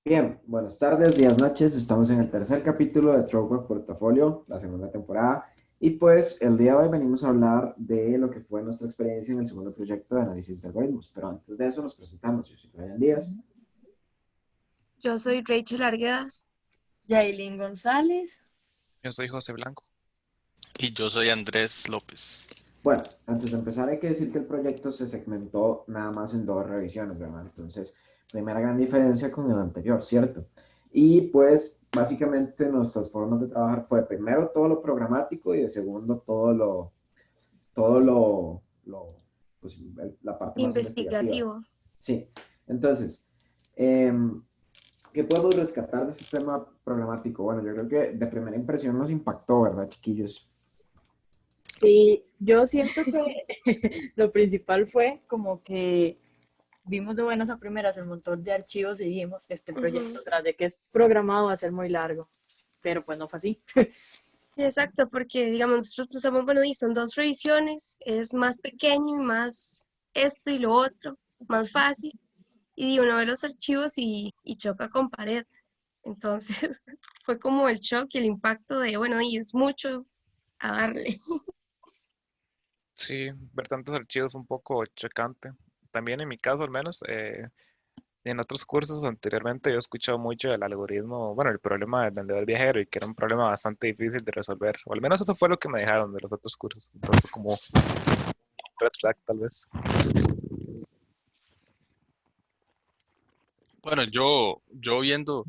Bien, buenas tardes, días, noches. Estamos en el tercer capítulo de Throwback Portafolio, la segunda temporada. Y pues el día de hoy venimos a hablar de lo que fue nuestra experiencia en el segundo proyecto de análisis de algoritmos. Pero antes de eso nos presentamos. Yo soy Brian Díaz. Yo soy Rachel Arguedas. Yailin González. Yo soy José Blanco. Y yo soy Andrés López. Bueno, antes de empezar hay que decir que el proyecto se segmentó nada más en dos revisiones, ¿verdad? Entonces, primera gran diferencia con el anterior, ¿cierto? Y pues básicamente nuestras formas de trabajar fue primero todo lo programático y de segundo pues, la parte más investigativa. Investigativo. Sí, entonces, ¿qué podemos rescatar de ese tema programático? Bueno, yo creo que de primera impresión nos impactó, ¿verdad, chiquillos? Sí, yo siento que lo principal fue como que vimos de buenas a primeras el montón de archivos y dijimos, este proyecto tras de que es programado va a ser muy largo, pero pues no fue así. Exacto, porque digamos, nosotros pensamos, bueno, y son dos revisiones, es más pequeño y más esto y lo otro, más fácil. Y uno ve los archivos y choca con pared. Entonces, fue como el shock y el impacto de, bueno, y es mucho a darle. Sí, ver tantos archivos fue un poco chocante. También en mi caso, al menos, en otros cursos anteriormente yo he escuchado mucho del algoritmo, bueno, el problema del vendedor viajero y que era un problema bastante difícil de resolver. O al menos eso fue lo que me dejaron de los otros cursos. Entonces, fue como red flag, tal vez. Bueno, yo viendo,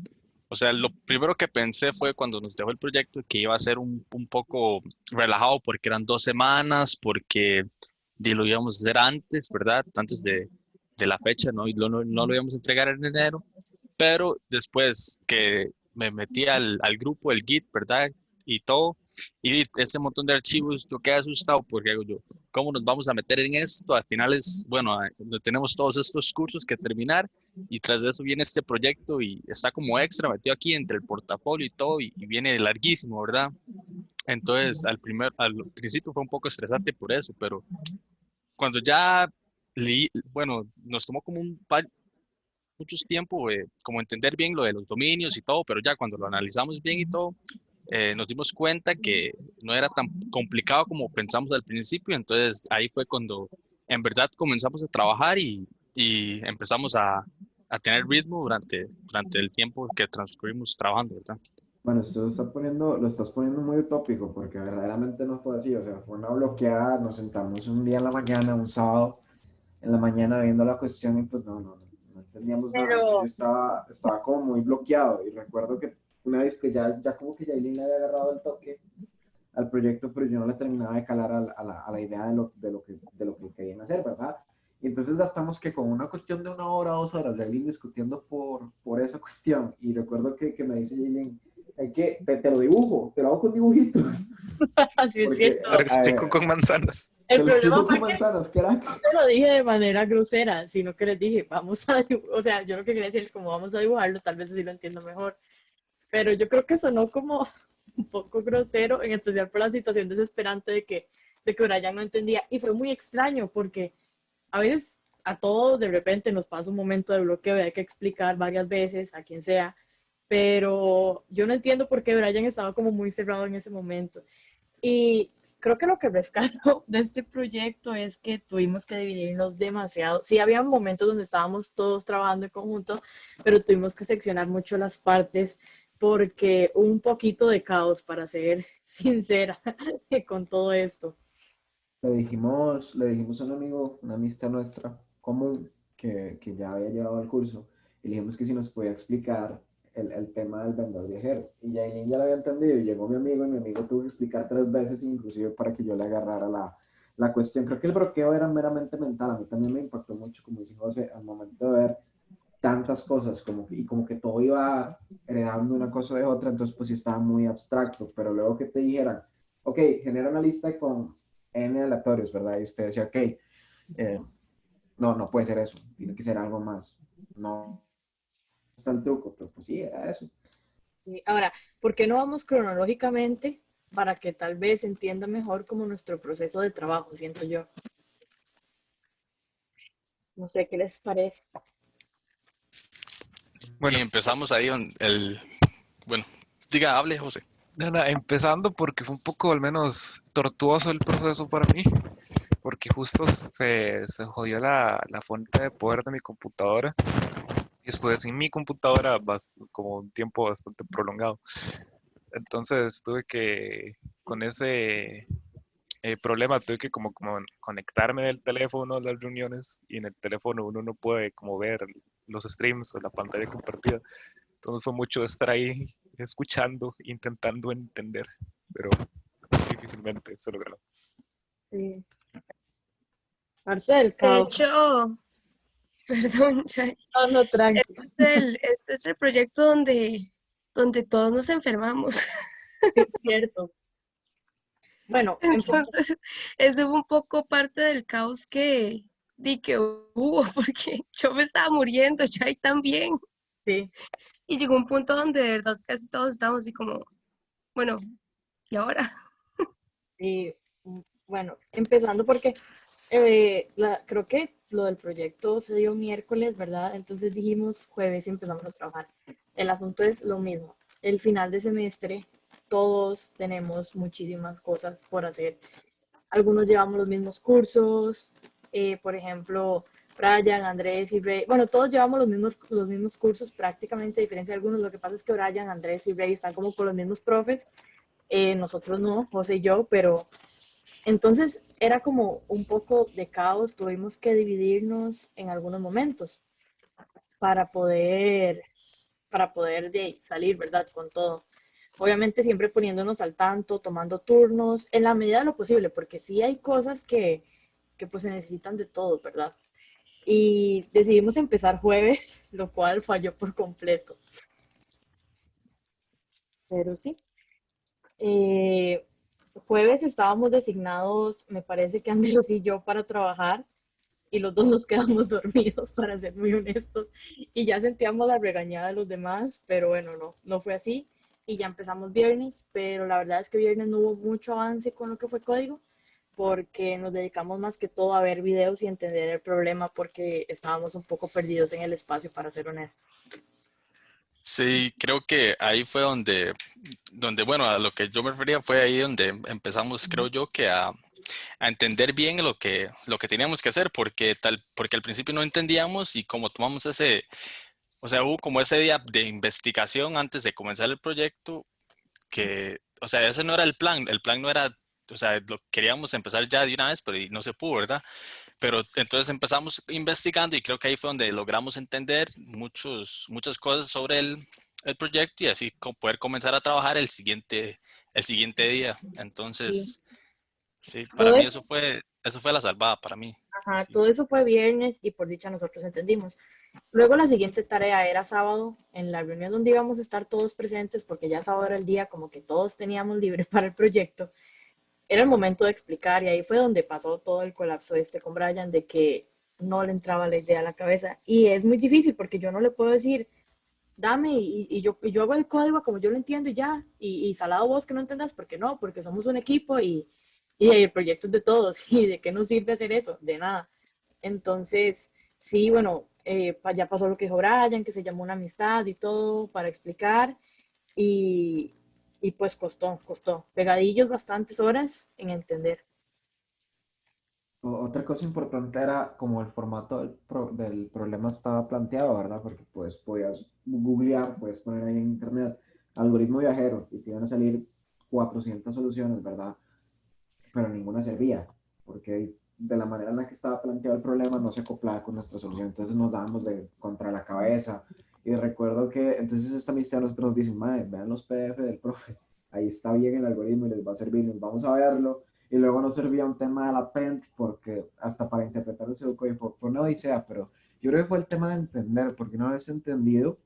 o sea, lo primero que pensé fue cuando nos dejó el proyecto que iba a ser un poco relajado porque eran 2 semanas, porque lo íbamos a hacer antes, ¿verdad? Antes de la fecha, ¿no? Y no lo íbamos a entregar en enero. Pero después que me metí al grupo, el Git, ¿verdad? Y todo, y vi ese montón de archivos, yo quedé asustado porque digo yo, ¿cómo nos vamos a meter en esto? Al final es, bueno, tenemos todos estos cursos que terminar y tras de eso viene este proyecto y está como extra metido aquí entre el portafolio y todo y viene larguísimo, ¿verdad? Entonces al principio fue un poco estresante por eso, pero cuando ya leí, bueno, nos tomó como muchos tiempo como entender bien lo de los dominios y todo, pero ya cuando lo analizamos bien y todo, nos dimos cuenta que no era tan complicado como pensamos al principio, entonces ahí fue cuando en verdad comenzamos a trabajar y empezamos a tener ritmo durante el tiempo que transcurrimos trabajando, ¿verdad? Bueno, esto lo estás poniendo muy utópico, porque verdaderamente no fue así, o sea, fue una bloqueada, nos sentamos un día en la mañana, un sábado, en la mañana viendo la cuestión y pues no entendíamos nada, de hecho yo Pero, estaba como muy bloqueado y recuerdo que una vez que ya como que Yailin le había agarrado el toque al proyecto, pero yo no le terminaba de calar a la idea de lo que querían hacer, ¿verdad? Y entonces gastamos que con una cuestión de 1 hora, 2 horas, Yailin discutiendo por esa cuestión. Y recuerdo que me dice Yailin, te lo dibujo, te lo hago con dibujitos. así es Porque Te lo cierto. explico con manzanas. te El lo problema explico fue con que manzanas, crack. no te lo dije de manera grosera, sino que les dije, vamos a dibujar, o sea, yo lo que quería decir es como vamos a dibujarlo, tal vez así lo entiendo mejor. Pero yo creo que sonó como un poco grosero, en especial por la situación desesperante de que Brian no entendía. Y fue muy extraño porque a veces a todos de repente nos pasa un momento de bloqueo y hay que explicar varias veces a quien sea, pero yo no entiendo por qué Brian estaba como muy cerrado en ese momento. Y creo que lo que rescato de este proyecto es que tuvimos que dividirnos demasiado. Sí, había momentos donde estábamos todos trabajando en conjunto, pero tuvimos que seccionar mucho las partes porque un poquito de caos, para ser sincera, con todo esto. Le dijimos a un amigo, una amistad nuestra común, que ya había llevado el curso, y le dijimos que si nos podía explicar el tema del vendedor viajero. Y Yailin ya lo había entendido, y llegó mi amigo, y mi amigo tuvo que explicar 3 veces, inclusive para que yo le agarrara la cuestión. Creo que el bloqueo era meramente mental, a mí también me impactó mucho, como dice José, al momento de ver tantas cosas, y como que todo iba heredando una cosa de otra, entonces pues sí estaba muy abstracto, pero luego que te dijeran, ok, genera una lista con N aleatorios, ¿verdad? Y usted decía, ok, no puede ser eso, tiene que ser algo más. No está el truco, pero pues sí, era eso. Sí. Ahora, ¿por qué no vamos cronológicamente para que tal vez entienda mejor como nuestro proceso de trabajo, siento yo? No sé qué les parece. Bueno, Y empezamos ahí bueno, diga, hable, José. nada, empezando porque fue un poco al menos tortuoso el proceso para mí, porque justo se jodió la fuente de poder de mi computadora y estuve sin mi computadora como un tiempo bastante prolongado. Entonces tuve que, con ese problema, tuve que como conectarme del teléfono a las reuniones y en el teléfono uno no puede como ver los streams o la pantalla compartida. Entonces fue mucho estar ahí escuchando, intentando entender, pero difícilmente se logró. Sí. Parte del De caos. hecho, perdón, Chay, No, no, tranqui. este es el proyecto donde todos nos enfermamos. Sí, es cierto. Bueno, Entonces, eso fue un poco parte del caos que di que hubo, porque yo me estaba muriendo, Chay también. sí. Y llegó un punto donde de verdad casi todos estábamos así como, bueno, ¿y ahora? Y bueno, empezando porque creo que lo del proyecto se dio miércoles, ¿verdad? Entonces dijimos jueves y empezamos a trabajar. El asunto es lo mismo. El final de semestre, todos tenemos muchísimas cosas por hacer. Algunos llevamos los mismos cursos, por ejemplo, Brian, Andrés y Ray. Bueno, todos llevamos los mismos cursos prácticamente, a diferencia de algunos. Lo que pasa es que Brian, Andrés y Ray están como con los mismos profes. Nosotros no, José y yo, pero entonces era como un poco de caos, tuvimos que dividirnos en algunos momentos para poder, salir, ¿verdad? Con todo. Obviamente siempre poniéndonos al tanto, tomando turnos, en la medida de lo posible, porque sí hay cosas que pues se necesitan de todo, ¿verdad? Y decidimos empezar jueves, lo cual falló por completo. Pero sí. Eh, Jueves estábamos designados, me parece que Andrés y yo, para trabajar y los dos nos quedamos dormidos, para ser muy honestos, y ya sentíamos la regañada de los demás, pero bueno, no fue así, y ya empezamos viernes, pero la verdad es que viernes no hubo mucho avance con lo que fue código, porque nos dedicamos más que todo a ver videos y entender el problema, porque estábamos un poco perdidos en el espacio, para ser honestos. Sí, creo que ahí fue bueno, a lo que yo me refería fue ahí donde empezamos, creo yo, que a entender bien lo que teníamos que hacer, porque al principio no entendíamos y como tomamos o sea, hubo como ese día de investigación antes de comenzar el proyecto, o sea, ese no era el plan no era, o sea, lo queríamos empezar ya de una vez, pero y no se pudo, ¿verdad? Pero entonces empezamos investigando y creo que ahí fue donde logramos entender muchas cosas sobre el proyecto y así poder comenzar a trabajar el siguiente día. Sí. Entonces, sí, para Todo mí eso, eso fue la salvada para mí. ajá, Sí. todo eso fue viernes y por dicha nosotros entendimos. Luego la siguiente tarea era sábado, en la reunión donde íbamos a estar todos presentes, porque ya sábado era el día como que todos teníamos libre para el proyecto. Era el momento de explicar y ahí fue donde pasó todo el colapso con Brian, de que no le entraba la idea a la cabeza. Y es muy difícil porque yo no le puedo decir, dame y yo hago el código como yo lo entiendo y ya, y salado vos que no entendas, porque no, porque somos un equipo y el proyecto es de todos. ¿Y de qué nos sirve hacer eso? De nada. Entonces, sí, bueno, ya pasó lo que dijo Brian, que se llamó una amistad y todo para explicar y, y pues costó. Pegadillos bastantes horas en entender. Otra cosa importante era como el formato del problema estaba planteado, ¿verdad? Porque pues podías googlear, puedes poner ahí en internet algoritmo viajero y te iban a salir 400 soluciones, ¿verdad? Pero ninguna servía, porque de la manera en la que estaba planteado el problema no se acoplaba con nuestra solución, entonces nos dábamos de contra la cabeza. Y recuerdo que entonces esta amistad nosotros nos dicen, madre, vean los PDF del profe, ahí está bien el algoritmo y les va a servir, nos vamos a verlo. Y luego nos servía un tema de la PENT, porque hasta para interpretar ese código fue una odisea, pero yo creo que fue el tema de entender, porque una vez entendido,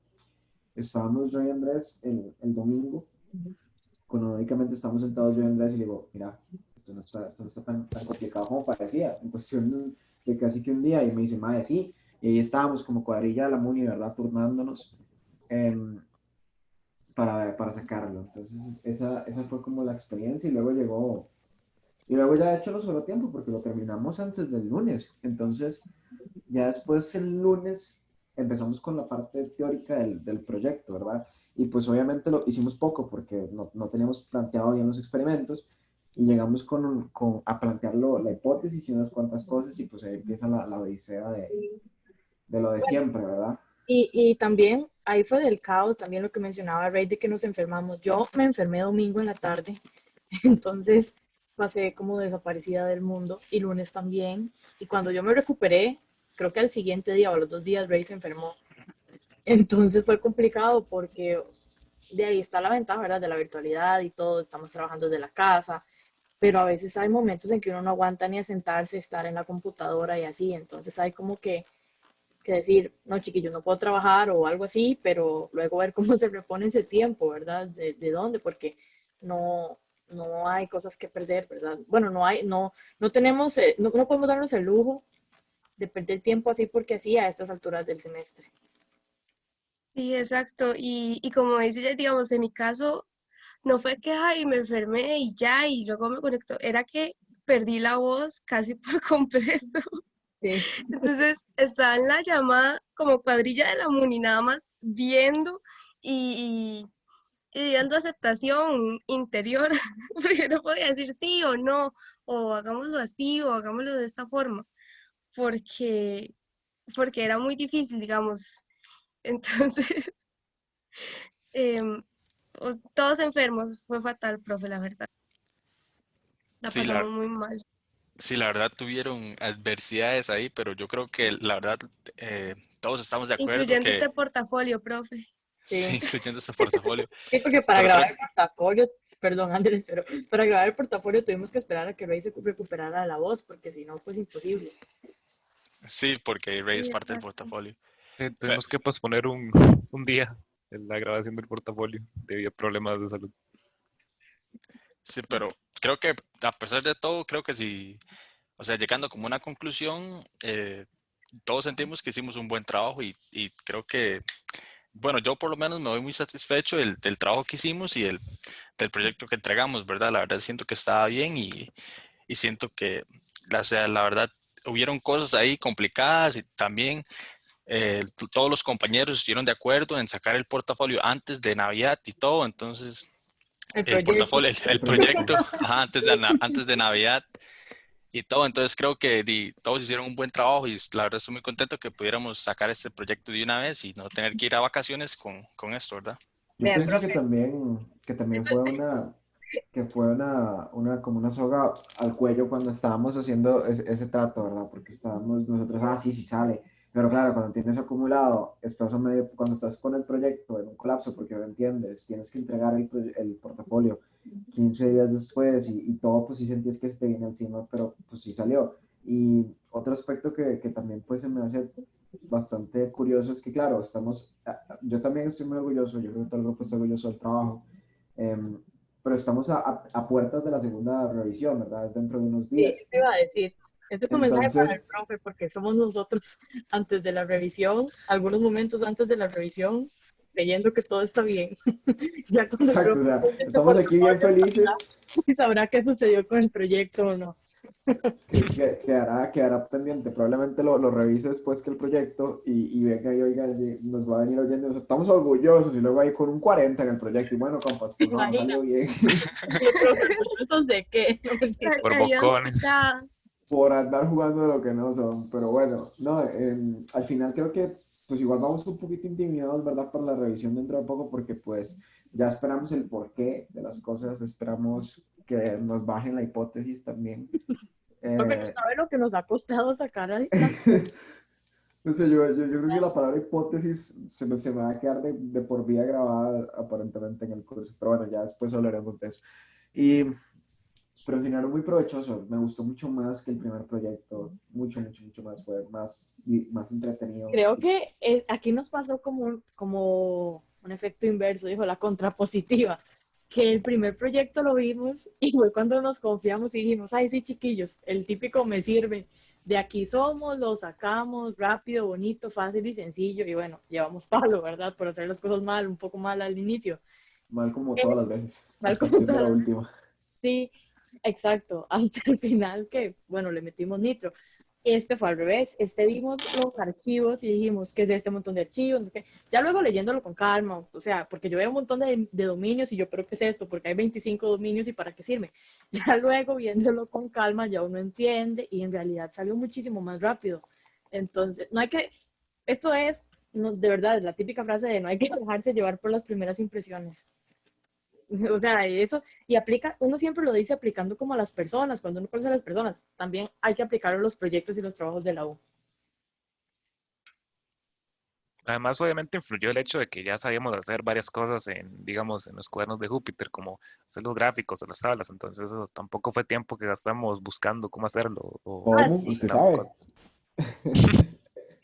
estábamos yo y Andrés el domingo, cronológicamente estábamos sentados yo y Andrés y le digo, mira, esto no está tan complicado como parecía, en cuestión de casi que un día, y me dice, madre, sí, y ahí estábamos como cuadrilla de la MUNI, ¿verdad? Turnándonos eh, para sacarlo. Entonces, esa fue como la experiencia, y luego llegó Y luego ya de hecho no sobró tiempo porque lo terminamos antes del lunes. Entonces, ya después el lunes empezamos con la parte teórica del proyecto, ¿verdad? Y pues obviamente lo hicimos poco porque no teníamos planteado bien los experimentos y llegamos a plantearlo, la hipótesis y unas cuantas cosas y pues ahí empieza la odisea de lo de siempre, ¿verdad? Y también ahí fue del caos, también lo que mencionaba Rey de que nos enfermamos. Yo me enfermé domingo en la tarde, entonces pasé como desaparecida del mundo y lunes también. Y cuando yo me recuperé, creo que al siguiente día o a los 2 días Rey se enfermó. Entonces fue complicado porque de ahí está la ventaja, ¿verdad? De la virtualidad y todo, estamos trabajando desde la casa, pero a veces hay momentos en que uno no aguanta ni a sentarse, estar en la computadora y así, entonces hay como que decir, no, chiquillos, no puedo trabajar o algo así, pero luego ver cómo se repone ese tiempo, ¿verdad? De dónde, porque no, no hay cosas que perder, ¿verdad? Bueno, no tenemos, no podemos darnos el lujo de perder tiempo así porque así a estas alturas del semestre. Sí, exacto. Y como dice, ella, digamos, en mi caso, no fue que, ay, me enfermé y ya, y luego me conectó, era que perdí la voz casi por completo. Sí, Entonces estaba en la llamada como cuadrilla de la Muni, nada más viendo y, y dando aceptación interior, porque no podía decir sí o no, o hagámoslo así, o hagámoslo de esta forma, porque, porque era muy difícil, digamos. Entonces, em, todos enfermos, fue fatal, profe, la verdad. La Sí, la, pasamos muy mal. sí, la verdad tuvieron adversidades ahí, pero yo creo que la verdad todos estamos de acuerdo Incluyendo que este portafolio, profe. sí, sí. incluyendo este portafolio. Sí, porque para Pero creo grabar el portafolio, perdón Andrés, pero para grabar el portafolio tuvimos que esperar a que Rey se recuperara la voz, porque si no, pues imposible. sí, porque Ray es Sí, parte del exacto. portafolio. Pe- Tuvimos que posponer un día en la grabación del portafolio debido a problemas de salud. Sí, pero creo que a pesar de todo, creo que sí, o sea, llegando como una conclusión, todos sentimos que hicimos un buen trabajo y creo que, bueno, yo por lo menos me voy muy satisfecho del trabajo que hicimos y del proyecto que entregamos, ¿verdad? La verdad siento que estaba bien y siento que, o sea, la verdad, hubieron cosas ahí complicadas y también todos los compañeros estuvieron de acuerdo en sacar el portafolio antes de Navidad y todo, entonces El el proyecto. portafolio, el proyecto, ajá, antes de Navidad y todo. Entonces creo que todos hicieron un buen trabajo y la verdad estoy muy contento que pudiéramos sacar este proyecto de una vez y no tener que ir a vacaciones con esto, ¿verdad? Yo Vea, pienso profe, que también fue como una soga al cuello cuando estábamos haciendo ese trato, ¿verdad? Porque estábamos nosotros, sí, sí sale. Pero claro, cuando tienes acumulado, cuando estás con el proyecto en un colapso, porque no entiendes, tienes que entregar el portafolio 15 días después y todo, pues sí sentías que se te viene encima, pero pues sí salió. Y otro aspecto que también pues se me hace bastante curioso es que, claro, yo también estoy muy orgulloso, yo creo que todo el grupo está orgulloso del trabajo, em, pero estamos a puertas de la segunda revisión, ¿verdad? Es dentro de unos sí, días. eso iba a decir. Este es un mensaje para el Entonces, profe, porque somos nosotros antes de la revisión, algunos momentos antes de la revisión, creyendo que todo está bien. Ya cuando el exacto, profe o sea, enseñe este estamos aquí bien portafolio, felices, sabrá qué sucedió con el proyecto o no. quedará pendiente, probablemente lo revise después que el proyecto y venga y oiga, nos va a venir oyendo, estamos orgullosos y luego ahí con un 40 en el proyecto y bueno, compas, ¿Te pues no imaginas? salió bien. Y el profe, ¿orgullosos de qué? No, mentira. Por Habían bocones. quitado. Por andar jugando de lo que no son. Pero bueno, no, al final creo que pues igual vamos un poquito intimidados, ¿verdad? Por la revisión dentro de poco, porque pues ya esperamos el porqué de las cosas, esperamos que nos bajen la hipótesis también. Profe, no Eh, sabe lo que nos ha costado sacar las... no sé, yo creo que la palabra hipótesis se me va a quedar de por vida grabada aparentemente en el curso, pero bueno, ya después hablaremos de eso. Y pero al final muy provechoso, me gustó mucho más que el primer proyecto, mucho, mucho, mucho más, fue más entretenido. Creo que aquí nos pasó como un efecto inverso, dijo la contrapositiva, que el primer proyecto lo vimos y fue cuando nos confiamos y dijimos, ay sí chiquillos, el típico me sirve, de aquí somos, lo sacamos rápido, bonito, fácil y sencillo y bueno, llevamos palo, ¿verdad? Por hacer las cosas mal, un poco mal al inicio. Mal como Eh, todas las veces, Mal hasta como excepto la tal, última. sí, Exacto, hasta el final que, bueno, le metimos nitro. Este fue al revés, vimos los archivos y dijimos, ¿qué es este montón de archivos? No sé qué. Ya luego leyéndolo con calma, o sea, porque yo veo un montón de dominios y yo, ¿pero qué es esto? Porque hay 25 dominios y ¿para qué sirve? Ya luego viéndolo con calma ya uno entiende y en realidad salió muchísimo más rápido. Entonces, no hay que, esto es, no, de verdad, la típica frase de no hay que dejarse llevar por las primeras impresiones. O sea, eso, y aplica, uno siempre lo dice aplicando como a las personas, cuando uno conoce a las personas, también hay que aplicarlo a los proyectos y los trabajos de la U. Además, obviamente influyó el hecho de que ya sabíamos hacer varias cosas en, digamos, en los cuadernos de Júpiter, como hacer los gráficos de las tablas. Entonces, eso tampoco fue tiempo que gastamos buscando cómo hacerlo Ah, ¿Cómo? o sí, ¿Usted instalando sabe? cosas.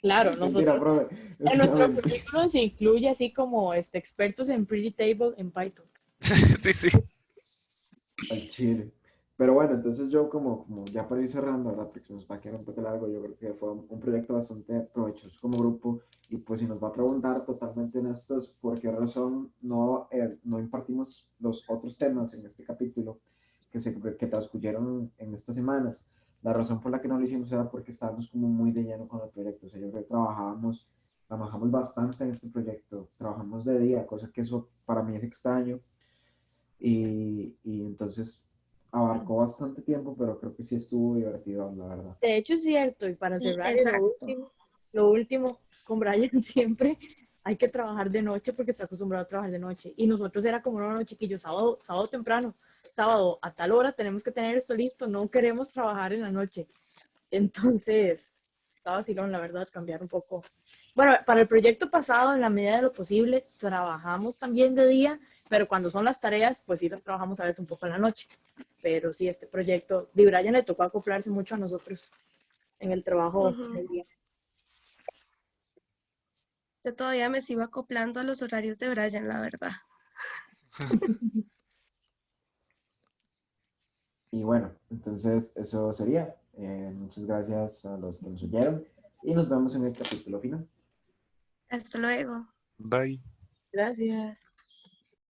claro, Mentira, nosotros profe. Es en una nuestro mentira. currículum se incluye así como expertos en Pretty Table en Python. Sí, sí. Al chile. Pero bueno, entonces yo como ya para ir cerrando, ¿verdad? Porque se nos va a quedar un poco largo, yo creo que fue un proyecto bastante provechoso como grupo y pues si nos va a preguntar totalmente en estos por qué razón no impartimos los otros temas en este capítulo que transcurrieron en estas semanas. La razón por la que no lo hicimos era porque estábamos como muy de lleno con el proyecto, o sea, yo creo que trabajamos bastante en este proyecto, trabajamos de día, cosa que eso para mí es extraño y entonces abarcó bastante tiempo, pero creo que sí estuvo divertido, la verdad. De hecho es cierto, y para Sí, cerrar, y exacto. lo último, con Brian siempre hay que trabajar de noche porque está acostumbrado a trabajar de noche. Y nosotros era como, no, no, chiquillos, sábado temprano, sábado a tal hora tenemos que tener esto listo, no queremos trabajar en la noche. Entonces, está vacilón, la verdad, cambiar un poco. Bueno, para el proyecto pasado, en la medida de lo posible, trabajamos también de día, pero cuando son las tareas, pues sí las trabajamos a veces un poco en la noche. Pero sí, este proyecto, de Brian le tocó acoplarse mucho a nosotros en el trabajo Ujú. del día. Yo todavía me sigo acoplando a los horarios de Brian, la verdad. Y bueno, entonces eso sería. Muchas gracias a los que nos oyeron y nos vemos en el capítulo final. Hasta luego. Bye. Gracias.